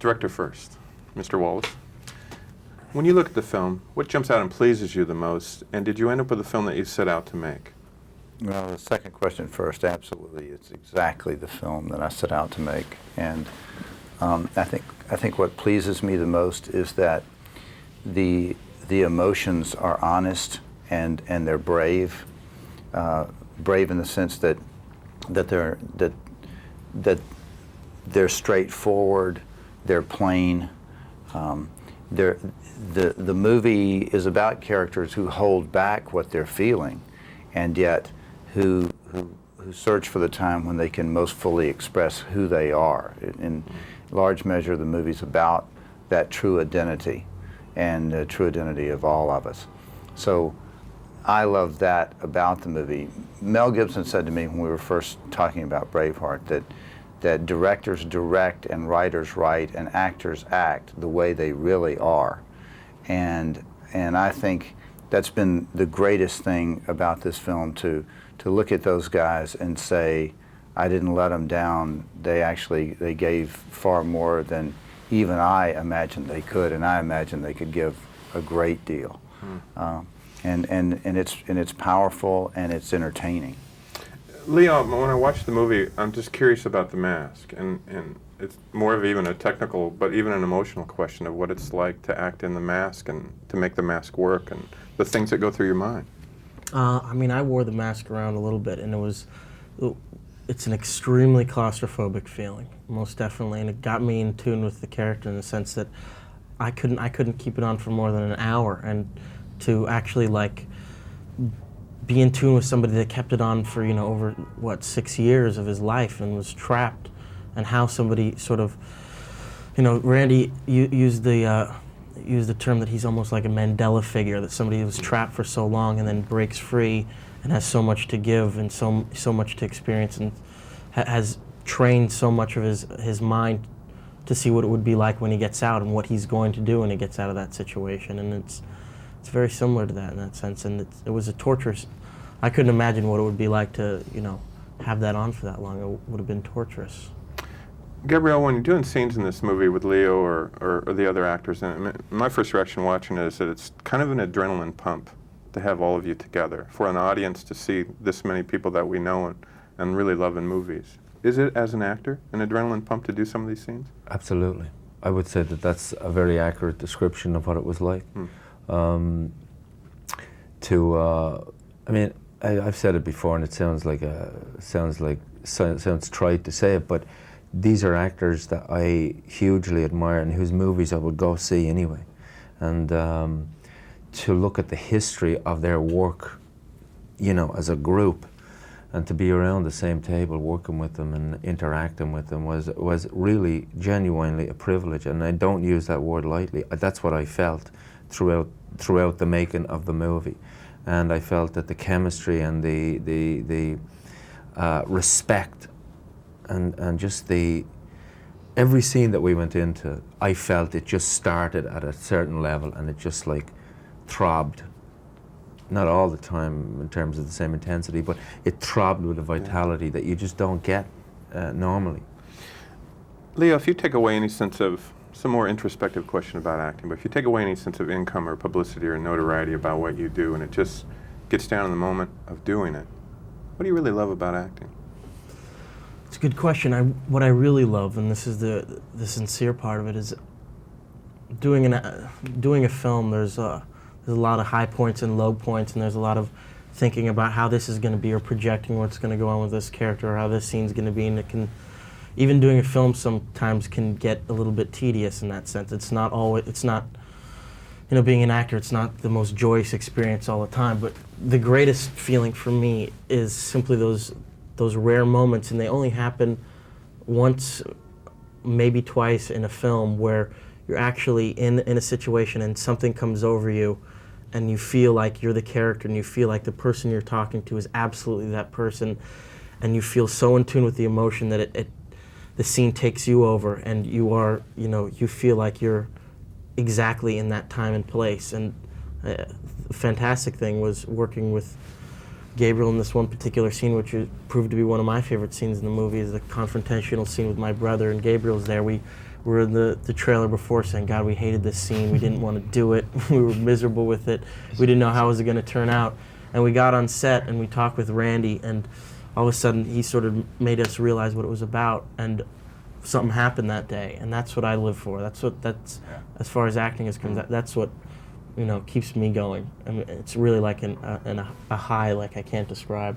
Director first, Mr. Wallace. When you look at the film, what jumps out and pleases you the most, and did you end up with a film that you set out to make? Well, the second question first, absolutely. It's exactly the film that I set out to make. And I think what pleases me the most is that the emotions are honest and they're brave. Brave in the sense that they're straightforward, they're plain. The movie is about characters who hold back what they're feeling, and yet who search for the time when they can most fully express who they are. In large measure, the movie's about that true identity and the true identity of all of us. So I love that about the movie. Mel Gibson said to me when we were first talking about Braveheart that directors direct and writers write and actors act the way they really are. And I think that's been the greatest thing about this film, to look at those guys and say, I didn't let them down. They gave far more than even I imagined they could, and I imagined they could give a great deal. And it's powerful and it's entertaining. Leo, when I watched the movie, I'm just curious about the mask, and it's more of even a technical, but even an emotional question of what it's like to act in the mask and to make the mask work, and the things that go through your mind. I mean, I wore the mask around a little bit, and it's an extremely claustrophobic feeling, most definitely, and it got me in tune with the character in the sense that I couldn't keep it on for more than an hour, and to actually be in tune with somebody that kept it on for, over, 6 years of his life and was trapped, and how somebody sort of, Randy used the term that he's almost like a Mandela figure, that somebody was trapped for so long and then breaks free and has so much to give and so much to experience, and has trained so much of his mind to see what it would be like when he gets out and what he's going to do when he gets out of that situation. And it's very similar to that in that sense, and it was a torturous. I couldn't imagine what it would be like to, have that on for that long. It would have been torturous. Gabriel, when you're doing scenes in this movie with Leo or the other actors, and my first reaction watching it is that it's kind of an adrenaline pump to have all of you together, for an audience to see this many people that we know and really love in movies. Is it, as an actor, an adrenaline pump to do some of these scenes? Absolutely. I would say that that's a very accurate description of what it was like. I mean, I've said it before, and it sounds trite to say it, but these are actors that I hugely admire and whose movies I would go see anyway. And to look at the history of their work, as a group, and to be around the same table working with them and interacting with them was really genuinely a privilege, and I don't use that word lightly. That's what I felt throughout the making of the movie. And I felt that the chemistry and the respect and just every scene that we went into, I felt it just started at a certain level and it just throbbed. Not all the time in terms of the same intensity, but it throbbed with a vitality that you just don't get normally. Leo, if you take away any sense of, some more introspective question about acting, but if you take away any sense of income or publicity or notoriety about what you do, and it just gets down to the moment of doing it, what do you really love about acting? It's a good question. What I really love, and this is the sincere part of it, is doing a film. There's a lot of high points and low points, and there's a lot of thinking about how this is going to be, or projecting what's going to go on with this character, or how this scene's going to be, and it can. Even doing a film sometimes can get a little bit tedious in that sense. It's not, being an actor, it's not the most joyous experience all the time, but the greatest feeling for me is simply those rare moments, and they only happen once, maybe twice in a film, where you're actually in a situation and something comes over you and you feel like you're the character, and you feel like the person you're talking to is absolutely that person, and you feel so in tune with the emotion that the scene takes you over, and you feel like you're exactly in that time and place. And the fantastic thing was working with Gabriel in this one particular scene, which proved to be one of my favorite scenes in the movie, is the confrontational scene with my brother, and Gabriel's there. We were in the trailer before saying, God, we hated this scene. We didn't want to do it. We were miserable with it. We didn't know how it was going to turn out. And we got on set and we talked with Randy, and all of a sudden he sort of made us realize what it was about, and something happened that day. And that's what I live for. That's as far as acting is concerned, that's what keeps me going. I mean, it's really like a high like I can't describe.